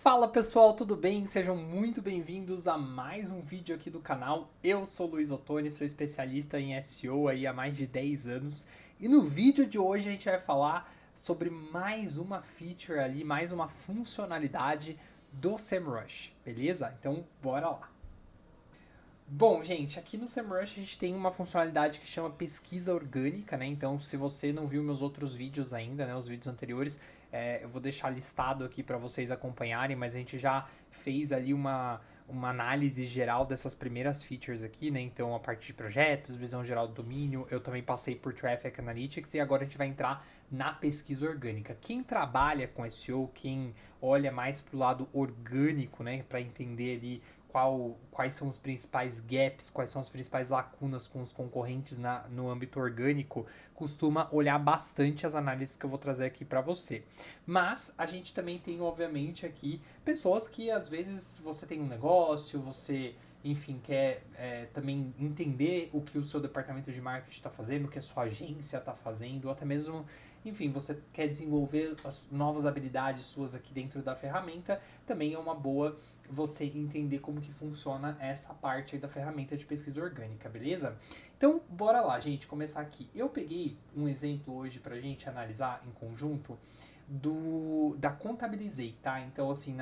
Fala pessoal, tudo bem? Sejam muito bem-vindos a mais um vídeo aqui do canal. Eu sou Luiz Ottoni, sou especialista em SEO aí há mais de 10 anos. E no vídeo de hoje a gente vai falar sobre mais uma feature ali, mais uma funcionalidade do SEMrush, beleza? Então bora lá. Bom, gente, aqui no SEMrush a gente tem uma funcionalidade que chama pesquisa orgânica, né? Então, se você não viu meus outros vídeos ainda, né, os vídeos anteriores, eu vou deixar listado aqui para vocês acompanharem, mas a gente já fez ali uma análise geral dessas primeiras features aqui, né? Então, a parte de projetos, visão geral do domínio, eu também passei por Traffic Analytics e agora a gente vai entrar na pesquisa orgânica. Quem trabalha com SEO, quem olha mais pro lado orgânico, né, para entender ali quais são os principais gaps, quais são as principais lacunas com os concorrentes no âmbito orgânico, costuma olhar bastante as análises que eu vou trazer aqui para você. Mas a gente também tem, obviamente, aqui pessoas que às vezes você tem um negócio, você, enfim, quer também entender o que o seu departamento de marketing está fazendo, o que a sua agência está fazendo, ou até mesmo, enfim, você quer desenvolver as novas habilidades suas aqui dentro da ferramenta, também é uma boa você entender como que funciona essa parte aí da ferramenta de pesquisa orgânica, beleza? Então, bora lá, gente, começar aqui. Eu peguei um exemplo hoje pra gente analisar em conjunto da Contabilizei, tá? Então, assim,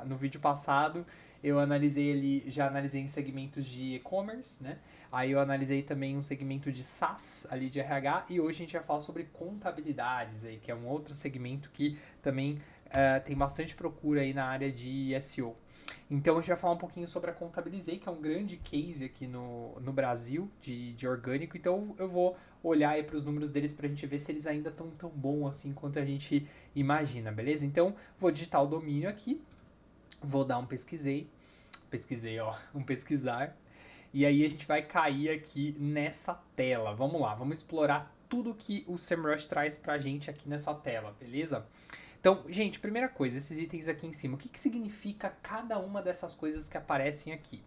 no vídeo passado eu analisei ele, já analisei em segmentos de e-commerce, né? Aí eu analisei também um segmento de SaaS ali de RH e hoje a gente vai falar sobre contabilidades aí, que é um outro segmento que também tem bastante procura aí na área de SEO. Então a gente vai falar um pouquinho sobre a Contabilizei, que é um grande case aqui no Brasil de orgânico. Então eu vou olhar aí para os números deles para a gente ver se eles ainda estão tão bom assim quanto a gente imagina, beleza? Então vou digitar o domínio aqui, vou dar um pesquisei, ó, um pesquisar. E aí a gente vai cair aqui nessa tela. Vamos lá, vamos explorar tudo que o SEMrush traz pra gente aqui nessa tela, beleza? Então, gente, primeira coisa, esses itens aqui em cima, o que, que significa cada uma dessas coisas que aparecem aqui?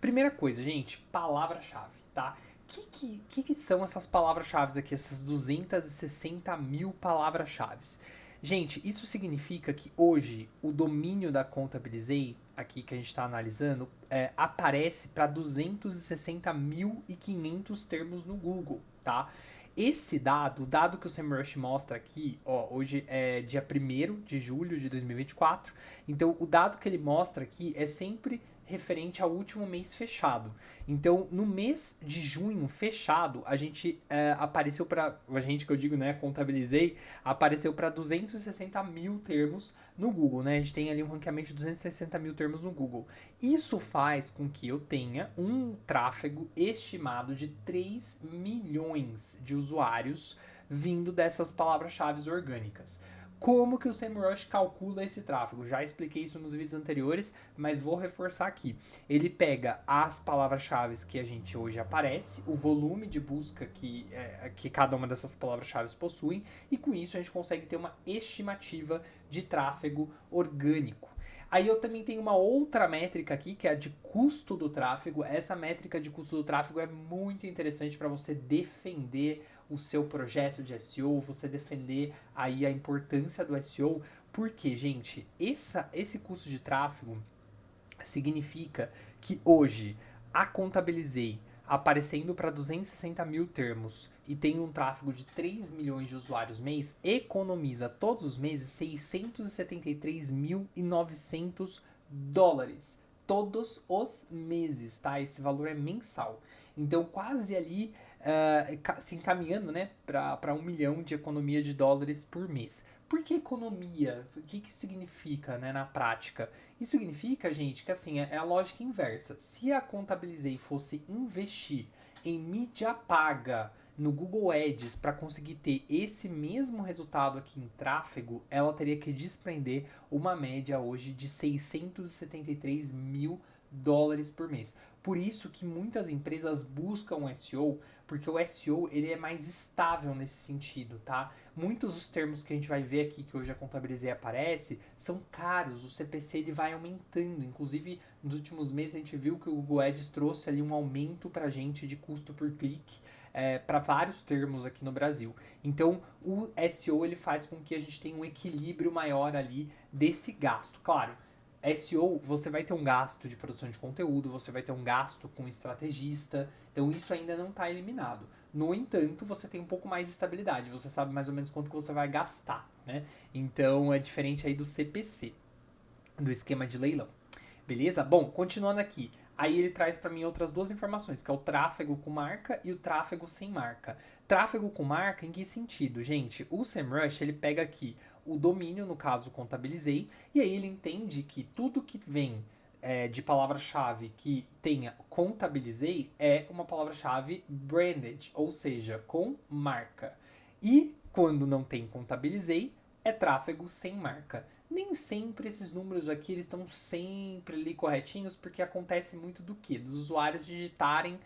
Primeira coisa, gente, palavra-chave, tá? Que são essas palavras-chave aqui, essas 260 mil palavras-chave? Gente, isso significa que hoje o domínio da Contabilizei, aqui que a gente está analisando, aparece para 260.500 termos no Google, tá? Esse dado, o dado que o SEMrush mostra aqui, ó, hoje é dia 1º de julho de 2024, então o dado que ele mostra aqui é sempre referente ao último mês fechado. Então, no mês de junho fechado, a gente apareceu para, a gente que eu digo, né, contabilizei, apareceu para 260 mil termos no Google, né? A gente tem ali um ranqueamento de 260 mil termos no Google. Isso faz com que eu tenha um tráfego estimado de 3 milhões de usuários vindo dessas palavras-chave orgânicas. Como que o SEMrush calcula esse tráfego? Já expliquei isso nos vídeos anteriores, mas vou reforçar aqui. Ele pega as palavras-chave que a gente hoje aparece, o volume de busca que cada uma dessas palavras-chave possuem, e com isso a gente consegue ter uma estimativa de tráfego orgânico. Aí eu também tenho uma outra métrica aqui, que é a de custo do tráfego. Essa métrica de custo do tráfego é muito interessante para você defender o seu projeto de SEO, você defender aí a importância do SEO, porque, gente, esse custo de tráfego significa que hoje a Contabilizei aparecendo para 260 mil termos e tem um tráfego de 3 milhões de usuários mês, economiza todos os meses 673.900 dólares. Todos os meses, tá? Esse valor é mensal. Então, quase ali se encaminhando, né, para 1 milhão de economia de dólares por mês. Por que economia? O que, que significa, né, na prática? Isso significa, gente, que assim, é a lógica inversa. Se a Contabilizei fosse investir em mídia paga no Google Ads para conseguir ter esse mesmo resultado aqui em tráfego, ela teria que desprender uma média hoje de 673 mil dólares por mês. Por isso que muitas empresas buscam SEO, porque o SEO ele é mais estável nesse sentido, tá? Muitos dos termos que a gente vai ver aqui, que hoje a Contabilizei aparece, são caros, o CPC ele vai aumentando. Inclusive, nos últimos meses a gente viu que o Google Ads trouxe ali um aumento pra gente de custo por clique para vários termos aqui no Brasil. Então, o SEO ele faz com que a gente tenha um equilíbrio maior ali desse gasto. Claro, SEO, você vai ter um gasto de produção de conteúdo, você vai ter um gasto com estrategista, então isso ainda não está eliminado. No entanto, você tem um pouco mais de estabilidade, você sabe mais ou menos quanto que você vai gastar, né? Então é diferente aí do CPC, do esquema de leilão. Beleza? Bom, continuando aqui. Aí ele traz para mim outras duas informações, que é o tráfego com marca e o tráfego sem marca. Tráfego com marca em que sentido, gente? O SEMrush, ele pega aqui o domínio, no caso, contabilizei, e aí ele entende que tudo que vem de palavra-chave que tenha contabilizei é uma palavra-chave branded, ou seja, com marca. E quando não tem contabilizei, é tráfego sem marca. Nem sempre esses números aqui eles estão sempre ali corretinhos, porque acontece muito do que? Dos usuários digitarem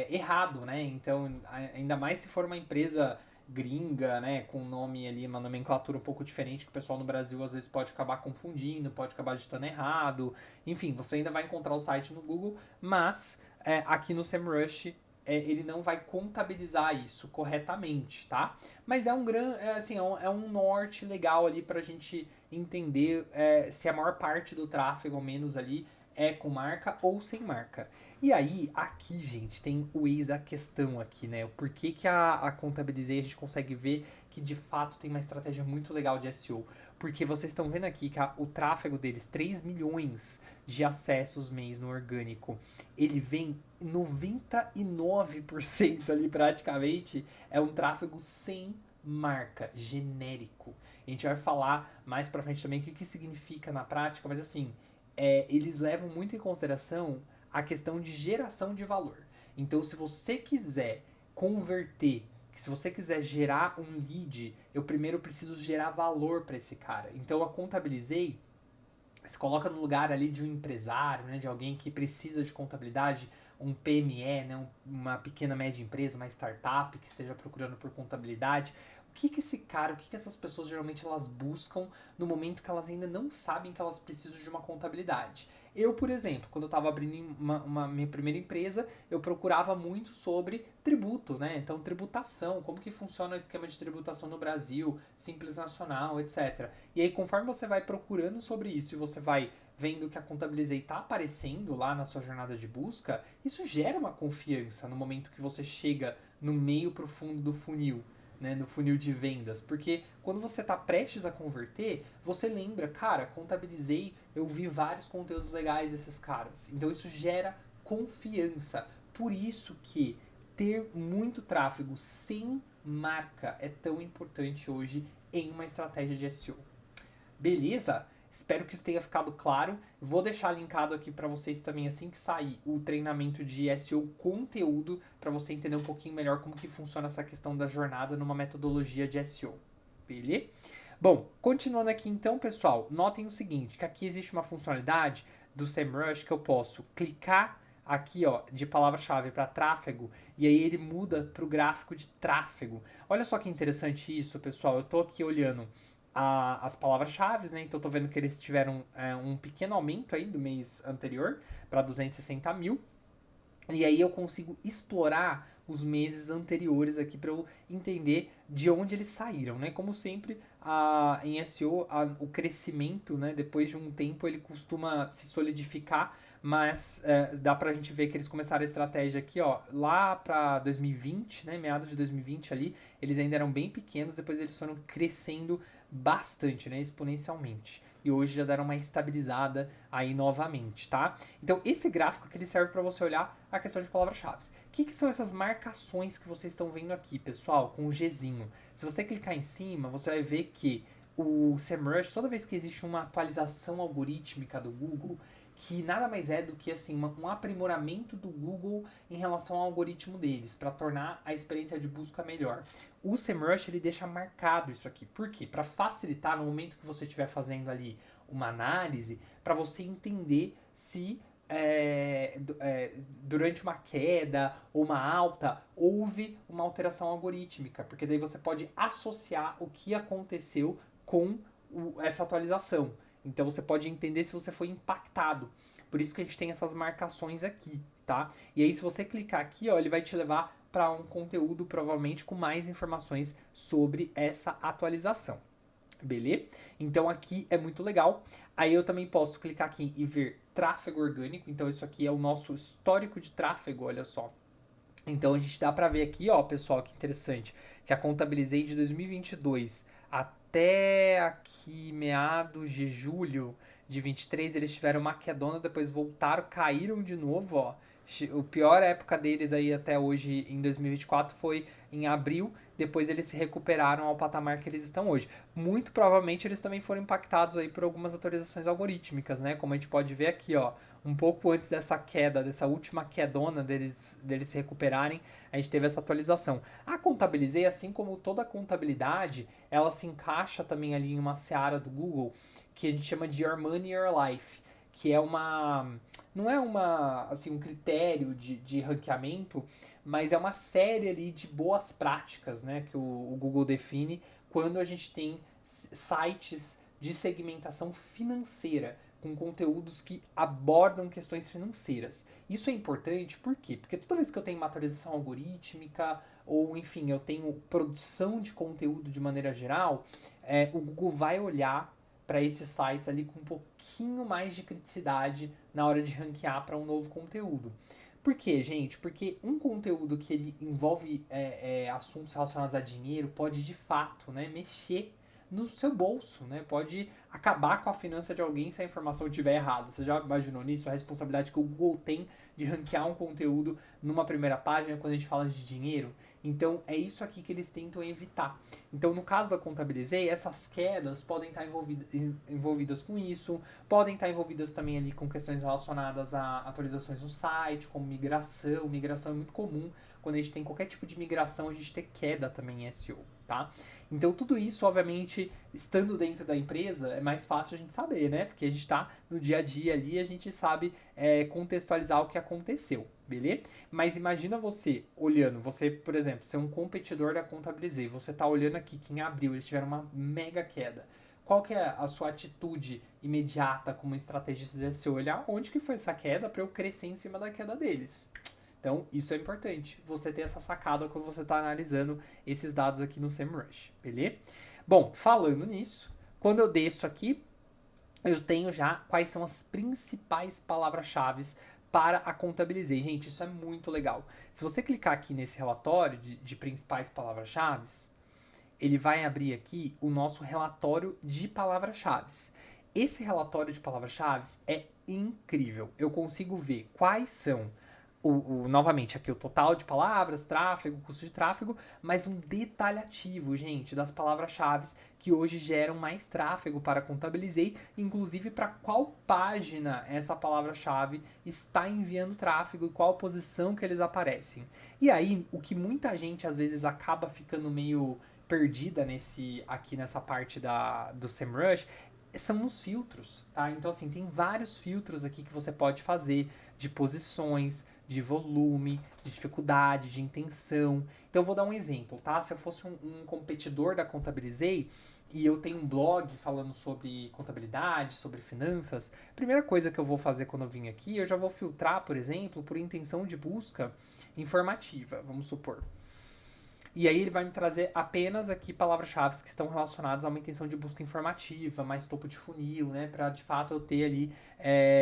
errado, né? Então, ainda mais se for uma empresa gringa, né, com um nome ali, uma nomenclatura um pouco diferente que o pessoal no Brasil às vezes pode acabar confundindo, pode acabar digitando errado. Enfim, você ainda vai encontrar o site no Google, mas aqui no SEMrush ele não vai contabilizar isso corretamente, tá? Mas é um grande, assim, é um norte legal ali pra gente entender se a maior parte do tráfego, ao menos ali, é com marca ou sem marca. E aí, aqui, gente, tem o eis a questão aqui, né? O porquê que a Contabilizei a gente consegue ver que de fato tem uma estratégia muito legal de SEO. Porque vocês estão vendo aqui que o tráfego deles, 3 milhões de acessos mês no orgânico, ele vem 99% ali praticamente, é um tráfego sem marca, genérico. A gente vai falar mais pra frente também o que significa na prática, mas assim, eles levam muito em consideração a questão de geração de valor. Então, se você quiser converter, se você quiser gerar um lead, eu primeiro preciso gerar valor para esse cara. Então, eu contabilizei, se coloca no lugar ali de um empresário, né, de alguém que precisa de contabilidade, um PME, né, uma pequena média empresa, uma startup que esteja procurando por contabilidade. O que esse cara, o que essas pessoas geralmente elas buscam no momento que elas ainda não sabem que elas precisam de uma contabilidade? Eu, por exemplo, quando eu estava abrindo minha primeira empresa, eu procurava muito sobre tributo, né? Então, tributação, como que funciona o esquema de tributação no Brasil, Simples Nacional, etc. E aí, conforme você vai procurando sobre isso e você vai vendo que a Contabilizei está aparecendo lá na sua jornada de busca, isso gera uma confiança no momento que você chega no meio profundo do funil. Né, no funil de vendas, porque quando você está prestes a converter, você lembra, cara, contabilizei, eu vi vários conteúdos legais desses caras, então isso gera confiança. Por isso que ter muito tráfego sem marca é tão importante hoje em uma estratégia de SEO. Beleza? Espero que isso tenha ficado claro. Vou deixar linkado aqui para vocês também assim que sair o treinamento de SEO conteúdo para você entender um pouquinho melhor como que funciona essa questão da jornada numa metodologia de SEO. Beleza? Bom, continuando aqui então, pessoal, notem o seguinte, que aqui existe uma funcionalidade do SEMrush que eu posso clicar aqui, ó, de palavra-chave para tráfego, e aí ele muda para o gráfico de tráfego. Olha só que interessante isso, pessoal. Eu tô aqui olhando as palavras-chave, né? Então, eu tô vendo que eles tiveram um pequeno aumento aí do mês anterior para 260 mil. E aí eu consigo explorar os meses anteriores aqui para eu entender de onde eles saíram, né? Como sempre, em SEO, o crescimento, né? Depois de um tempo, ele costuma se solidificar, mas dá pra gente ver que eles começaram a estratégia aqui, ó, lá pra 2020, né? Meados de 2020 ali, eles ainda eram bem pequenos, depois eles foram crescendo bastante, né? Exponencialmente. E hoje já deram uma estabilizada aí novamente, tá? Então, esse gráfico aqui ele serve para você olhar a questão de palavras-chave. O que são essas marcações que vocês estão vendo aqui, pessoal, com o Gzinho? Se você clicar em cima, você vai ver que o SEMrush, toda vez que existe uma atualização algorítmica do Google, que nada mais é do que assim um aprimoramento do Google em relação ao algoritmo deles, para tornar a experiência de busca melhor. O SEMrush ele deixa marcado isso aqui. Por quê? Para facilitar no momento que você estiver fazendo ali uma análise, para você entender se durante uma queda ou uma alta houve uma alteração algorítmica, porque daí você pode associar o que aconteceu com essa atualização. Então você pode entender se você foi impactado. Por isso que a gente tem essas marcações aqui, tá? E aí se você clicar aqui, ó, ele vai te levar para um conteúdo provavelmente com mais informações sobre essa atualização. beleza? Então aqui é muito legal. Aí eu também posso clicar aqui e ver tráfego orgânico. Então isso aqui é o nosso histórico de tráfego, olha só. Então a gente dá pra ver aqui, ó, pessoal, que interessante, que a Contabilizei de 2022 até aqui meados de julho de 23, eles tiveram uma quedona, depois voltaram, caíram de novo, ó. O pior época deles aí até hoje em 2024 foi em abril, depois eles se recuperaram ao patamar que eles estão hoje. Muito provavelmente eles também foram impactados aí por algumas atualizações algorítmicas, né? Como a gente pode ver aqui, ó, um pouco antes dessa queda, dessa última quedona deles se recuperarem, a gente teve essa atualização. A Contabilizei, assim como toda a contabilidade, ela se encaixa também ali em uma seara do Google que a gente chama de Your Money, Your Life, que é uma... não é uma, assim, um critério de ranqueamento, mas é uma série ali de boas práticas, né, que o Google define quando a gente tem sites de segmentação financeira, com conteúdos que abordam questões financeiras. Isso é importante, por quê? Porque toda vez que eu tenho uma atualização algorítmica, ou enfim, eu tenho produção de conteúdo de maneira geral, o Google vai olhar para esses sites ali com um pouquinho mais de criticidade na hora de ranquear para um novo conteúdo. Por quê, gente? Porque um conteúdo que ele envolve assuntos relacionados a dinheiro pode de fato, né, mexer no seu bolso, né? Pode acabar com a finança de alguém se a informação estiver errada. Você já imaginou nisso? A responsabilidade que o Google tem de ranquear um conteúdo numa primeira página quando a gente fala de dinheiro? Então, é isso aqui que eles tentam evitar. Então, no caso da Contabilizei, essas quedas podem estar envolvidas com isso, podem estar envolvidas também ali com questões relacionadas a atualizações no site, como migração. Migração é muito comum. Quando a gente tem qualquer tipo de migração, a gente tem queda também em SEO, tá? Então, tudo isso, obviamente, estando dentro da empresa, é mais fácil a gente saber, né? Porque a gente está no dia a dia ali, a gente sabe contextualizar o que aconteceu, beleza? Mas imagina você olhando, você, por exemplo, ser um competidor da Contabilizei, você tá olhando aqui que em abril eles tiveram uma mega queda. Qual que é a sua atitude imediata como estrategista de SEO? Olhar onde que foi essa queda para eu crescer em cima da queda deles. Então, isso é importante, você ter essa sacada quando você está analisando esses dados aqui no SEMrush, beleza? Bom, falando nisso, quando eu desço aqui, eu tenho já quais são as principais palavras-chave para a Contabilizei. Gente, isso é muito legal. Se você clicar aqui nesse relatório de principais palavras-chave, ele vai abrir aqui o nosso relatório de palavras-chave. Esse relatório de palavras-chave é incrível. Eu consigo ver quais são novamente, aqui o total de palavras, tráfego, custo de tráfego, mas um detalhativo, gente, das palavras-chave que hoje geram mais tráfego para Contabilizei, inclusive para qual página essa palavra-chave está enviando tráfego e qual posição que eles aparecem. E aí, o que muita gente às vezes acaba ficando meio perdida aqui nessa parte do SEMrush são os filtros, tá? Então, assim, tem vários filtros aqui que você pode fazer de posições, de volume, de dificuldade, de intenção. Então, eu vou dar um exemplo, tá? Se eu fosse um competidor da Contabilizei e eu tenho um blog falando sobre contabilidade, sobre finanças, a primeira coisa que eu vou fazer quando eu vim aqui, eu já vou filtrar, por exemplo, por intenção de busca informativa, vamos supor. E aí ele vai me trazer apenas aqui palavras-chave que estão relacionadas a uma intenção de busca informativa, mais topo de funil, né? Para de fato eu ter ali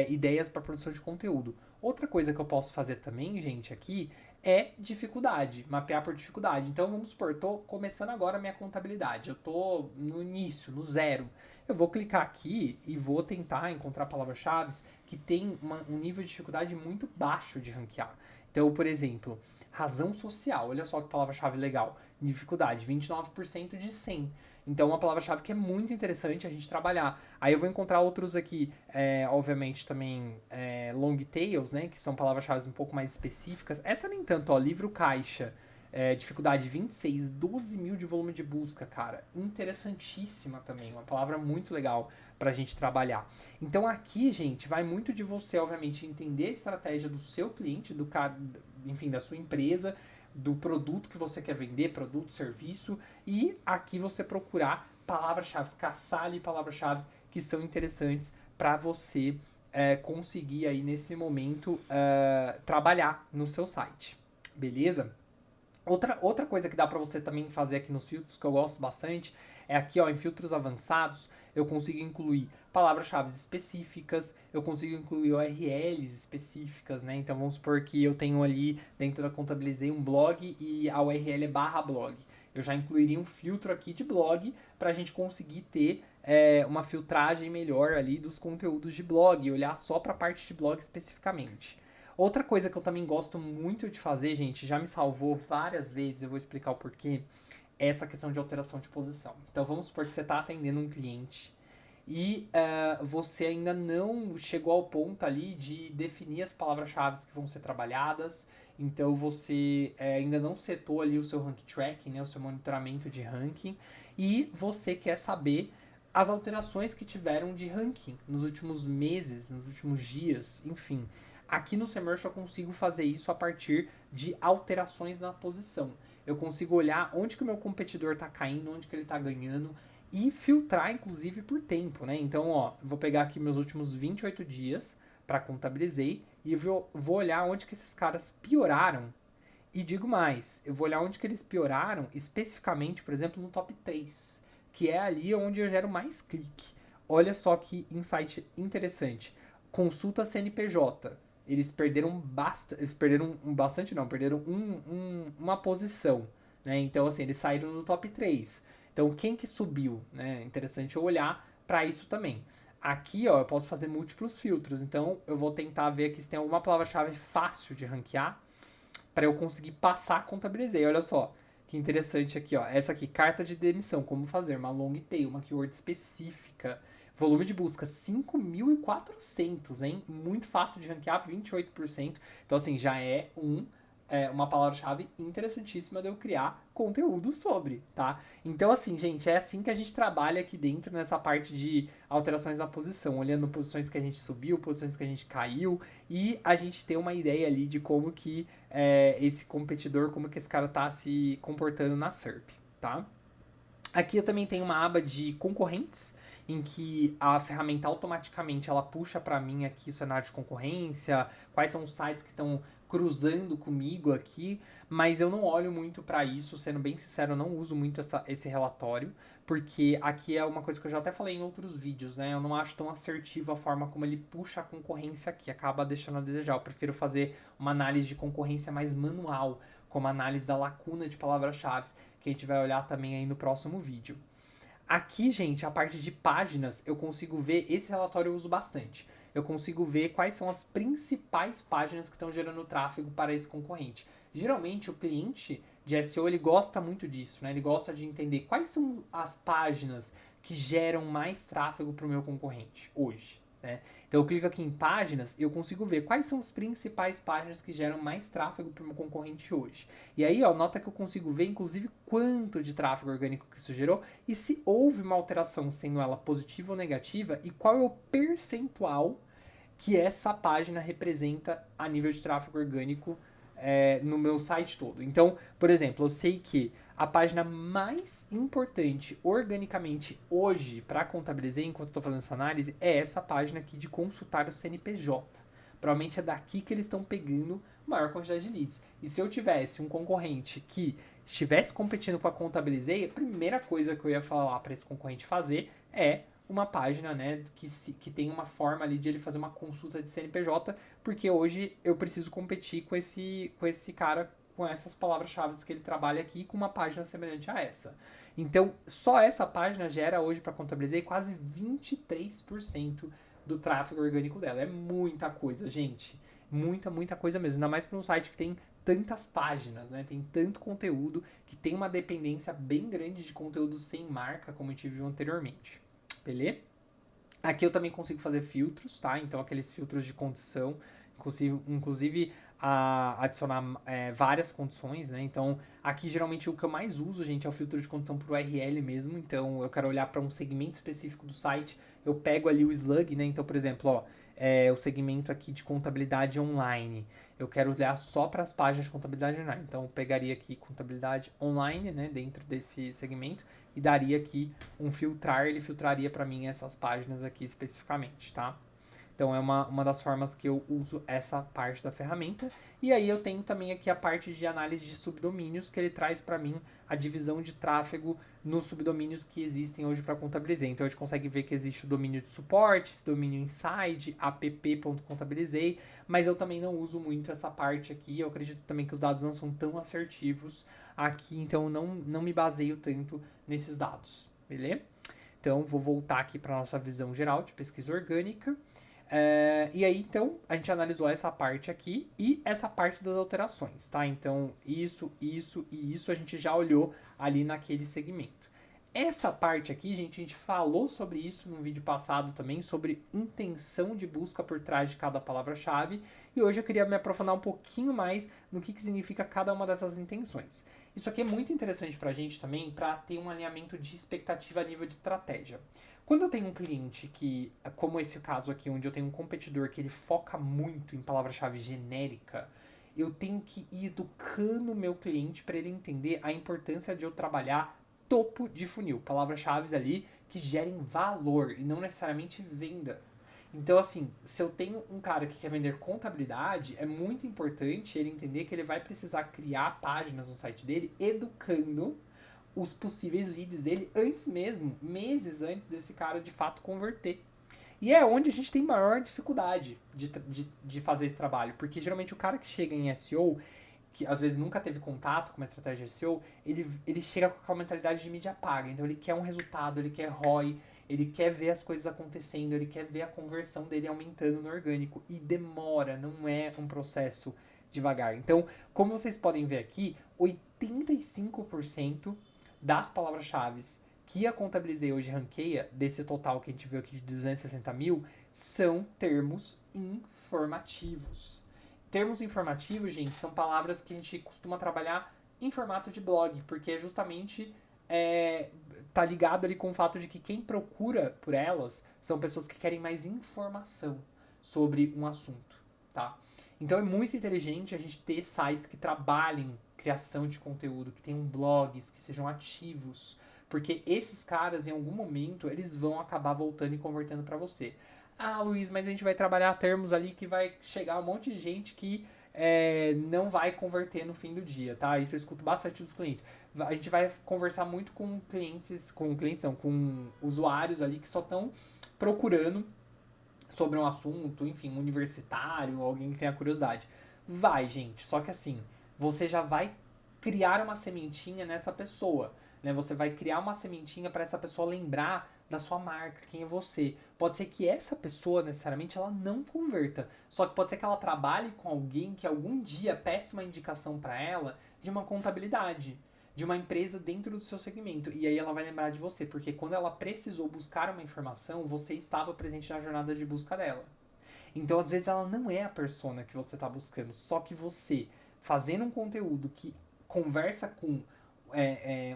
ideias para produção de conteúdo. Outra coisa que eu posso fazer também, gente, aqui é dificuldade, mapear por dificuldade. Então vamos supor, estou começando agora a minha contabilidade, eu estou no início, no zero. Eu vou clicar aqui e vou tentar encontrar palavras-chave que tem um nível de dificuldade muito baixo de ranquear. Então, por exemplo, razão social, olha só que palavra-chave legal. Dificuldade, 29% de 100. Então, uma palavra-chave que é muito interessante a gente trabalhar. Aí eu vou encontrar outros aqui, obviamente também long tails, né? Que são palavras-chave um pouco mais específicas. Essa nem tanto, ó, livro caixa. Dificuldade 26, 12 mil de volume de busca, cara. Interessantíssima também, uma palavra muito legal pra gente trabalhar. Então aqui, gente, vai muito de você, obviamente, entender a estratégia do seu cliente, enfim, da sua empresa, do produto que você quer vender, produto, serviço, e aqui você procurar palavras-chave, caçar ali palavras-chave que são interessantes para você conseguir aí nesse momento trabalhar no seu site, beleza? Outra coisa que dá pra você também fazer aqui nos filtros, que eu gosto bastante, É aqui, ó, em filtros avançados, eu consigo incluir palavras-chave específicas, eu consigo incluir URLs específicas, né? Então vamos supor que eu tenho ali dentro da Contabilizei um blog e a URL é /blog. Eu já incluiria um filtro aqui de blog para a gente conseguir ter uma filtragem melhor ali dos conteúdos de blog e olhar só para a parte de blog especificamente. Outra coisa que eu também gosto muito de fazer, gente, já me salvou várias vezes, eu vou explicar o porquê, é essa questão de alteração de posição. Então vamos supor que você está atendendo um cliente e você ainda não chegou ao ponto ali de definir as palavras-chave que vão ser trabalhadas, então você ainda não setou ali o seu rank tracking, né, o seu monitoramento de ranking, e você quer saber as alterações que tiveram de ranking nos últimos meses, nos últimos dias, enfim. Aqui no Semrush eu consigo fazer isso a partir de alterações na posição. Eu consigo olhar onde que o meu competidor está caindo, onde que ele está ganhando e filtrar, inclusive, por tempo, né? Então, ó, vou pegar aqui meus últimos 28 dias para Contabilizei e vou olhar onde que esses caras pioraram. E digo mais, eu vou olhar onde que eles pioraram, especificamente, por exemplo, no top 3, que é ali onde eu gero mais clique. Olha só que insight interessante. Consulta CNPJ. Eles perderam bastante, não, perderam uma posição, né? Então, assim, eles saíram no top 3. Então, quem que subiu, né? Interessante eu olhar para isso também. Aqui, ó, eu posso fazer múltiplos filtros. Então, eu vou tentar ver aqui se tem alguma palavra-chave fácil de ranquear para eu conseguir passar Contabilizei. Olha só, que interessante aqui, ó. Essa aqui, carta de demissão, como fazer, uma long tail, uma keyword específica. Volume de busca, 5.400, hein? Muito fácil de ranquear, 28%. Então, assim, já é uma palavra-chave interessantíssima de eu criar conteúdo sobre, tá? Então, assim, gente, é assim que a gente trabalha aqui dentro nessa parte de alterações na posição, olhando posições que a gente subiu, posições que a gente caiu, e a gente ter uma ideia ali de como que esse competidor, como que esse cara tá se comportando na SERP, tá? Aqui eu também tenho uma aba de concorrentes, em que a ferramenta automaticamente ela puxa para mim aqui o cenário de concorrência, quais são os sites que estão cruzando comigo aqui, mas eu não olho muito para isso, sendo bem sincero, eu não uso muito esse relatório, porque aqui é uma coisa que eu já até falei em outros vídeos, né? Eu não acho tão assertiva a forma como ele puxa a concorrência aqui, acaba deixando a desejar. Eu prefiro fazer uma análise de concorrência mais manual, como análise da lacuna de palavras-chave, que a gente vai olhar também aí no próximo vídeo. Aqui, gente, a parte de páginas, eu consigo ver, esse relatório eu uso bastante. Eu consigo ver quais são as principais páginas que estão gerando tráfego para esse concorrente. Geralmente, o cliente de SEO, ele gosta muito disso, né? Ele gosta de entender quais são as páginas que geram mais tráfego para o meu concorrente hoje, né? Então, eu clico aqui em páginas e eu consigo ver quais são as principais páginas que geram mais tráfego para o meu concorrente hoje. E aí, ó, nota que eu consigo ver, inclusive, quanto de tráfego orgânico que isso gerou e se houve uma alteração, sendo ela positiva ou negativa, e qual é o percentual que essa página representa a nível de tráfego orgânico no meu site todo. Então, por exemplo, eu sei que a página mais importante organicamente hoje para Contabilizei, enquanto eu estou fazendo essa análise, é essa página aqui de consultar o CNPJ. Provavelmente é daqui que eles estão pegando maior quantidade de leads. E se eu tivesse um concorrente que estivesse competindo com a Contabilizei, a primeira coisa que eu ia falar para esse concorrente fazer é uma página, né, que tem uma forma ali de ele fazer uma consulta de CNPJ, porque hoje eu preciso competir com esse cara, com essas palavras-chave que ele trabalha aqui, com uma página semelhante a essa. Então, só essa página gera hoje para Contabilizei quase 23% do tráfego orgânico dela. É muita coisa, gente. Muita coisa mesmo. Ainda mais para um site que tem tantas páginas, né? Tem tanto conteúdo, que tem uma dependência bem grande de conteúdo sem marca, como a gente viu anteriormente. Beleza? Aqui eu também consigo fazer filtros, tá? Então, aqueles filtros de condição, inclusive adicionar várias condições, né? Então, aqui geralmente o que eu mais uso, gente, é o filtro de condição por URL mesmo. Então, eu quero olhar para um segmento específico do site, eu pego ali o slug, né? Então, por exemplo, ó, o segmento aqui de contabilidade online. Eu quero olhar só para as páginas de contabilidade online. Então, eu pegaria aqui contabilidade online, né? Dentro desse segmento e daria aqui um filtrar, ele filtraria para mim essas páginas aqui especificamente, tá? Então é uma das formas que eu uso essa parte da ferramenta. E aí eu tenho também aqui a parte de análise de subdomínios, que ele traz para mim a divisão de tráfego nos subdomínios que existem hoje para Contabilizei. Então a gente consegue ver que existe o domínio de suporte, esse domínio inside, app.contabilizei, mas eu também não uso muito essa parte aqui. Eu acredito também que os dados não são tão assertivos aqui, então eu não me baseio tanto nesses dados, beleza? Então vou voltar aqui para nossa visão geral de pesquisa orgânica. E aí, então, a gente analisou essa parte aqui e essa parte das alterações, tá? Então, isso e isso a gente já olhou ali naquele segmento. Essa parte aqui, gente, a gente falou sobre isso no vídeo passado também, sobre intenção de busca por trás de cada palavra-chave. E hoje eu queria me aprofundar um pouquinho mais no que significa cada uma dessas intenções. Isso aqui é muito interessante pra gente também, para ter um alinhamento de expectativa a nível de estratégia. Quando eu tenho um cliente que, como esse caso aqui, onde eu tenho um competidor que ele foca muito em palavra-chave genérica, eu tenho que ir educando o meu cliente para ele entender a importância de eu trabalhar topo de funil, palavras-chave ali que gerem valor e não necessariamente venda. Então, assim, se eu tenho um cara que quer vender contabilidade, é muito importante ele entender que ele vai precisar criar páginas no site dele educando os possíveis leads dele antes mesmo, meses antes desse cara de fato converter. E é onde a gente tem maior dificuldade de fazer esse trabalho, porque geralmente o cara que chega em SEO, que às vezes nunca teve contato com uma estratégia de SEO, ele chega com aquela mentalidade de mídia paga, então ele quer um resultado, ele quer ROI, ele quer ver as coisas acontecendo, ele quer ver a conversão dele aumentando no orgânico, e demora, não é um processo devagar. Então, como vocês podem ver aqui, 85% das palavras-chave que a Contabilizei hoje ranqueia, desse total que a gente viu aqui de 260 mil, são termos informativos. Termos informativos, gente, são palavras que a gente costuma trabalhar em formato de blog, porque é justamente tá ligado ali com o fato de que quem procura por elas são pessoas que querem mais informação sobre um assunto, tá? Então é muito inteligente a gente ter sites que trabalhem criação de conteúdo, que tenham blogs, que sejam ativos, porque esses caras, em algum momento, eles vão acabar voltando e convertendo para você. Ah, Luiz, mas a gente vai trabalhar termos ali que vai chegar um monte de gente que não vai converter no fim do dia, tá? Isso eu escuto bastante dos clientes. A gente vai conversar muito com com usuários ali que só estão procurando sobre um assunto, enfim, um universitário, alguém que tenha curiosidade. Vai, gente, só que assim, você já vai criar uma sementinha nessa pessoa, né? Você vai criar uma sementinha para essa pessoa lembrar da sua marca, quem é você. Pode ser que essa pessoa, necessariamente, ela não converta. Só que pode ser que ela trabalhe com alguém que algum dia peça uma indicação para ela de uma contabilidade, de uma empresa dentro do seu segmento. E aí ela vai lembrar de você, porque quando ela precisou buscar uma informação, você estava presente na jornada de busca dela. Então, às vezes, ela não é a persona que você está buscando, só que você, fazendo um conteúdo que conversa com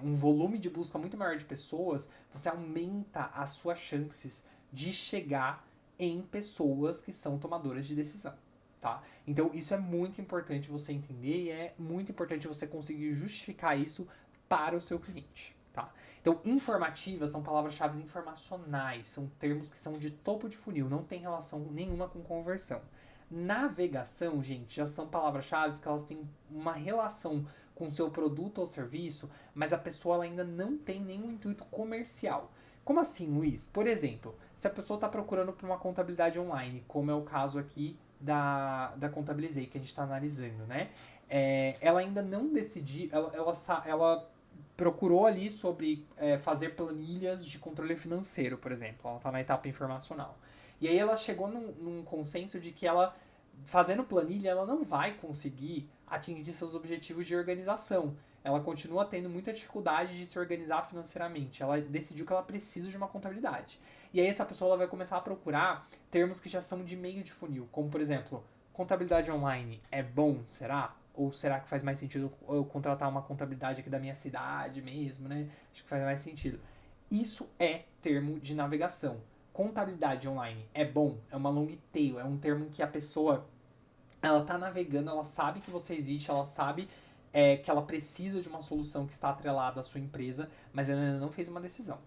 um volume de busca muito maior de pessoas, você aumenta as suas chances de chegar em pessoas que são tomadoras de decisão, tá? Então, isso é muito importante você entender e é muito importante você conseguir justificar isso para o seu cliente, tá? Então, informativas são palavras-chave informacionais, são termos que são de topo de funil, não tem relação nenhuma com conversão. Navegação, gente, já são palavras-chave que elas têm uma relação com o seu produto ou serviço, mas a pessoa ela ainda não tem nenhum intuito comercial. Como assim, Luiz? Por exemplo, se a pessoa está procurando por uma contabilidade online, como é o caso aqui da Contabilizei, que a gente está analisando, né? Ela ainda não decidiu, ela procurou ali sobre fazer planilhas de controle financeiro, por exemplo. Ela está na etapa informacional. E aí ela chegou num consenso de que ela, fazendo planilha, ela não vai conseguir atingir seus objetivos de organização. Ela continua tendo muita dificuldade de se organizar financeiramente. Ela decidiu que ela precisa de uma contabilidade. E aí essa pessoa ela vai começar a procurar termos que já são de meio de funil, como por exemplo, contabilidade online é bom, será? Ou será que faz mais sentido eu contratar uma contabilidade aqui da minha cidade mesmo, né? Acho que faz mais sentido. Isso é termo de navegação. Contabilidade online é bom, é uma long tail, é um termo que a pessoa ela tá navegando, ela sabe que você existe, ela sabe que ela precisa de uma solução que está atrelada à sua empresa, mas ela ainda não fez uma decisão.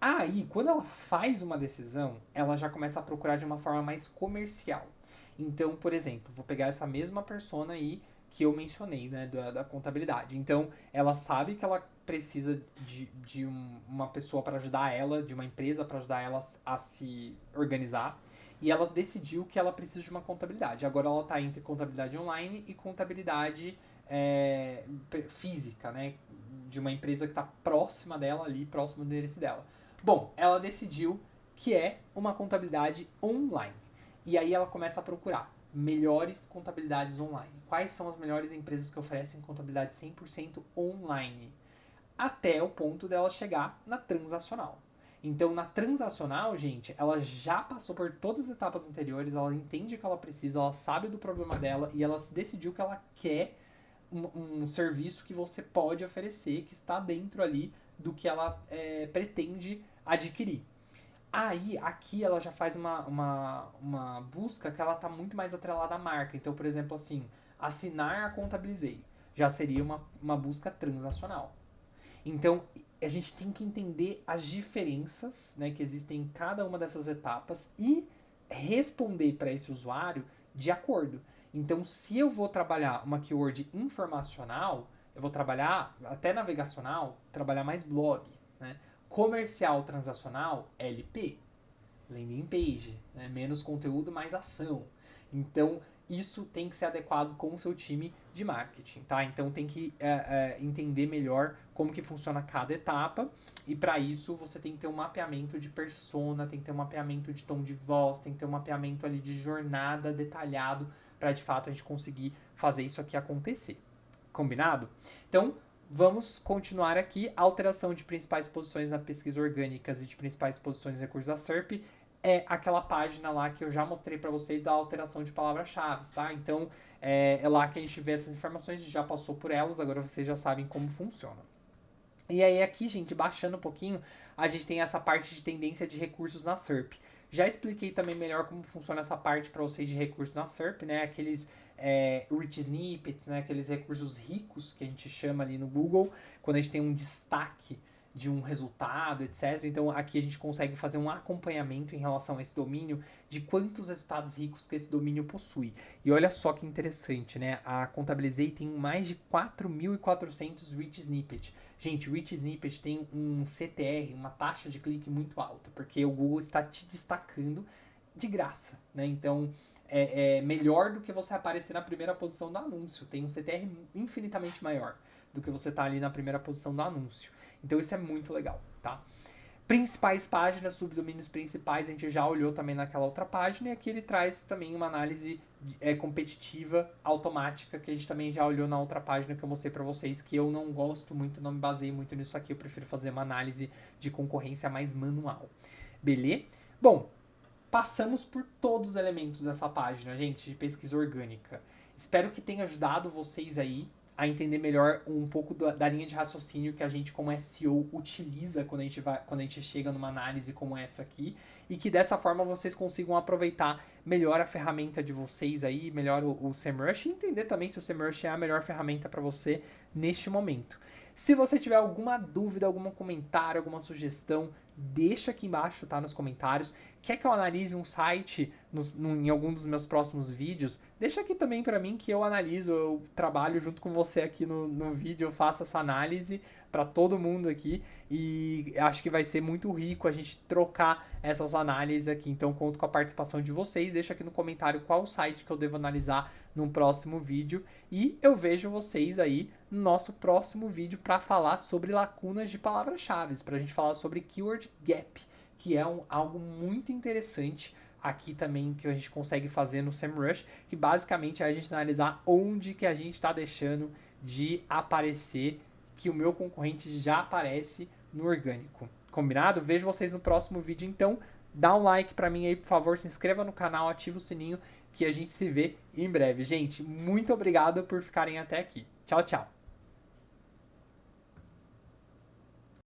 Aí, quando ela faz uma decisão, ela já começa a procurar de uma forma mais comercial. Então, por exemplo, vou pegar essa mesma persona aí que eu mencionei, né, da contabilidade. Então, ela sabe que ela precisa uma pessoa para ajudar ela, de uma empresa para ajudar ela a se organizar. E ela decidiu que ela precisa de uma contabilidade. Agora ela está entre contabilidade online e contabilidade física, né? De uma empresa que está próxima dela ali, próximo do endereço dela. Bom, ela decidiu que é uma contabilidade online. E aí ela começa a procurar melhores contabilidades online. Quais são as melhores empresas que oferecem contabilidade 100% online? Até o ponto dela chegar na transacional. Então, na transacional, gente, ela já passou por todas as etapas anteriores, ela entende o que ela precisa, ela sabe do problema dela e ela decidiu que ela quer um serviço que você pode oferecer, que está dentro ali do que ela pretende adquirir. Aí, aqui ela já faz uma busca que ela está muito mais atrelada à marca. Então, por exemplo, assim, assinar a Contabilizei já seria uma busca transacional. Então, a gente tem que entender as diferenças, né, que existem em cada uma dessas etapas e responder para esse usuário de acordo. Então, se eu vou trabalhar uma keyword informacional, eu vou trabalhar até navegacional, trabalhar mais blog, né? Comercial transacional, LP, landing page, né? Menos conteúdo, mais ação. Então, isso tem que ser adequado com o seu time de marketing, tá? Então, tem que entender melhor como que funciona cada etapa e para isso você tem que ter um mapeamento de persona, tem que ter um mapeamento de tom de voz, tem que ter um mapeamento ali de jornada detalhado para de fato a gente conseguir fazer isso aqui acontecer. Combinado? Então, vamos continuar aqui. A alteração de principais posições na pesquisa orgânicas e de principais posições em recursos da SERP é aquela página lá que eu já mostrei para vocês da alteração de palavras-chave, tá? Então, é lá que a gente vê essas informações, a gente já passou por elas, agora vocês já sabem como funciona. E aí aqui, gente, baixando um pouquinho, a gente tem essa parte de tendência de recursos na SERP. Já expliquei também melhor como funciona essa parte para vocês de recursos na SERP, né? Aqueles rich snippets, né? Aqueles recursos ricos que a gente chama ali no Google, quando a gente tem um destaque de um resultado, etc. Então aqui a gente consegue fazer um acompanhamento em relação a esse domínio de quantos resultados ricos que esse domínio possui. E olha só que interessante, né? A Contabilizei tem mais de 4.400 rich snippets. Gente, rich snippet tem um CTR, uma taxa de clique muito alta, porque o Google está te destacando de graça, né? Então é melhor do que você aparecer na primeira posição do anúncio. Tem um CTR infinitamente maior do que você tá ali na primeira posição do anúncio. Então isso é muito legal, tá? Principais páginas, subdomínios principais, a gente já olhou também naquela outra página, e aqui ele traz também uma análise competitiva automática, que a gente também já olhou na outra página que eu mostrei para vocês, que eu não gosto muito, não me baseio muito nisso aqui, eu prefiro fazer uma análise de concorrência mais manual. Beleza? Bom, passamos por todos os elementos dessa página, gente, de pesquisa orgânica. Espero que tenha ajudado vocês aí a entender melhor um pouco da linha de raciocínio que a gente como SEO utiliza quando a gente chega numa análise como essa aqui, e que dessa forma vocês consigam aproveitar melhor a ferramenta de vocês aí, melhor o SEMrush, e entender também se o SEMrush é a melhor ferramenta para você neste momento. Se você tiver alguma dúvida, algum comentário, alguma sugestão, deixa aqui embaixo, tá, nos comentários. Quer que eu analise um site em algum dos meus próximos vídeos? Deixa aqui também para mim que eu analiso, eu trabalho junto com você aqui no vídeo, eu faço essa análise para todo mundo aqui e acho que vai ser muito rico a gente trocar essas análises aqui. Então conto com a participação de vocês, deixa aqui no comentário qual site que eu devo analisar num próximo vídeo e eu vejo vocês aí no nosso próximo vídeo para falar sobre lacunas de palavras-chave, para a gente falar sobre keyword gap, que é algo muito interessante aqui também que a gente consegue fazer no SEMrush, que basicamente é a gente analisar onde que a gente está deixando de aparecer, que o meu concorrente já aparece no orgânico. Combinado? Vejo vocês no próximo vídeo, então dá um like pra mim aí, por favor, se inscreva no canal, ativa o sininho, que a gente se vê em breve. Gente, muito obrigado por ficarem até aqui. Tchau, tchau!